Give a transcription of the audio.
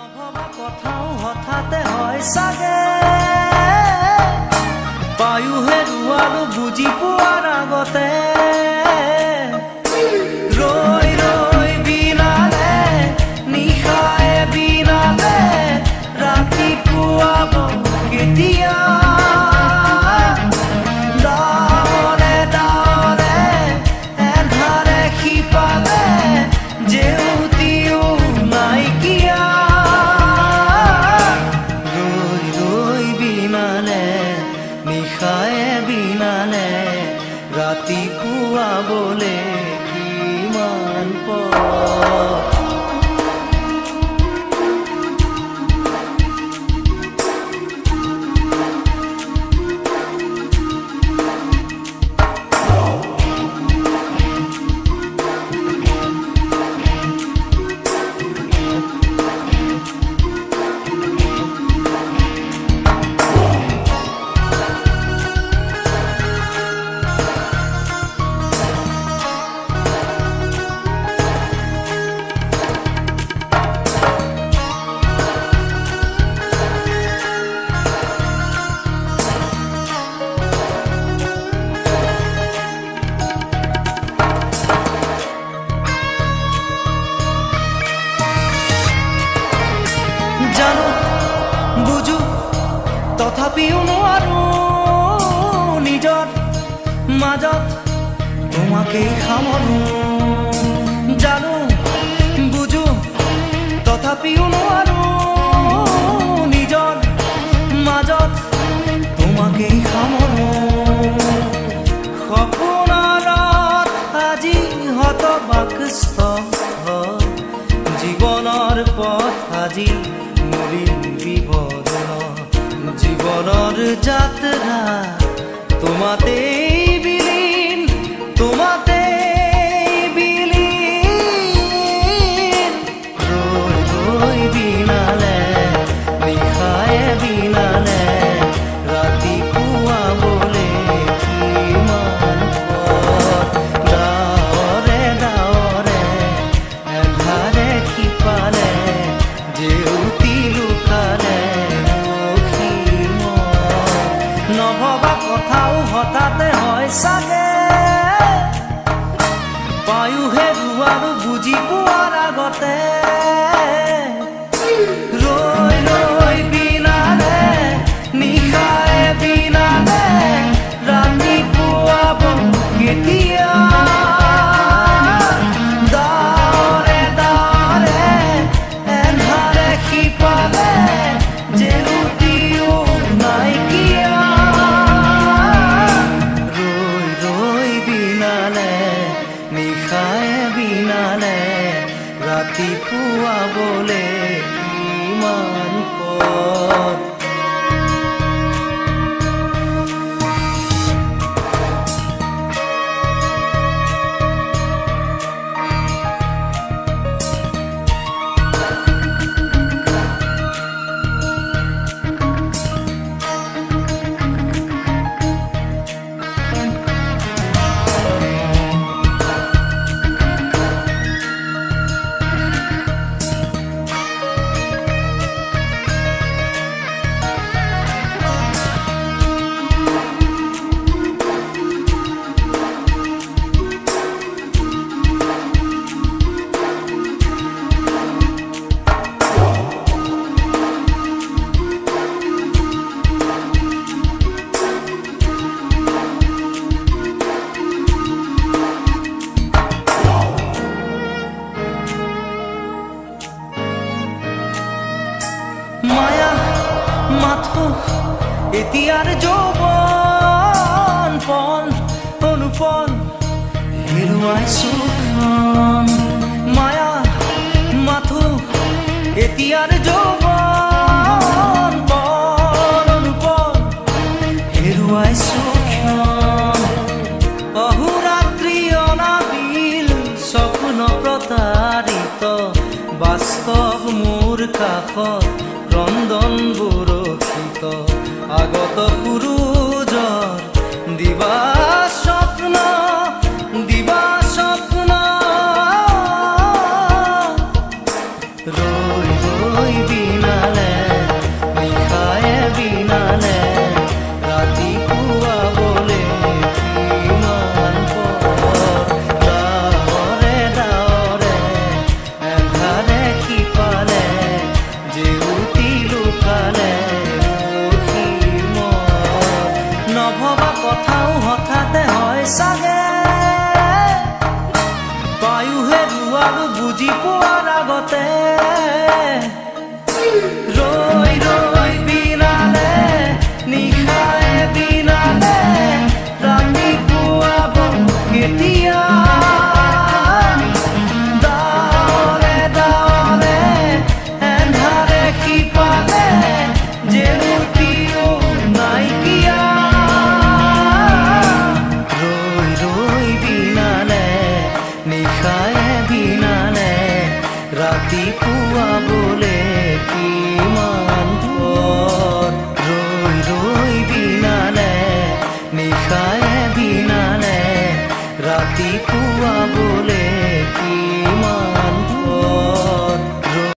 নভবা কথাও হঠাতে হয় চাগে পায়ো হেৰুৱালো বুজি পোৱাৰ আগতে ৰৈ ৰৈ বিনালে নিশায়ে বিনালে ৰাতি পুৱাব কেতিয়া ডাৱৰে ডাৱৰে এন্ধাৰে সিপালে জেউতিও নাইকিয়া ৰৈ ৰৈ বিনালে নিশায়ে বিনালে ৰাতি পুৱাবলে কিমান পথ জানো বুঝো তথাপিও নোৱাৰো নিজৰ মাজত তোমাকেই সামৰো জানো বুঝো তথাপিও নোৱাৰো নিজৰ মাজত তোমাকেই সামৰো সপোনত আজি হতবাকস্থ জীৱনৰ পথ আজি জীবনৰ যাত্ৰা তোমাতে বিলীন তোমাতে বিলীন ৰৈ ৰৈ বিনালে নিশায়ে বিনালে ৰাতি পুৱাবলে কিমান পথ ডাৱৰে ডাৱৰে এন্ধাৰে সিপালে জেউতি লুকালে নভবা কথাও হঠাতে হয় চাগে পায়ো হেৰুৱালো বুজি পোৱাৰ আগতে ৰৈ ৰৈ বিনালে নিশায়ে বিনালে ৰাতি পুৱাব কেতিয়া ডাৱৰে ডাৱৰে এন্ধাৰে সিপালে জেউতিও নাইকিয়া নিশায়ে বিনালে ৰাতি পুৱাবলে কিমান পথ মায়া মাথো এতিয়াৰ যৌৱন পন অনুপন হেৰুৱাইছো মায়া মাথো এতিয়াৰ যৌৱন পন অনুপন হেৰুৱাইছো অহোৰাত্ৰি অনাবিল স্বপ্ন প্ৰতাৰিত বাস্তৱ মোৰ কাষত ৰন্ধন বৰষিত আগত সূৰুজৰ দিবা স্বপ্ন ৰই ৰই এদিনালে ৰাতিপুৱা বোলে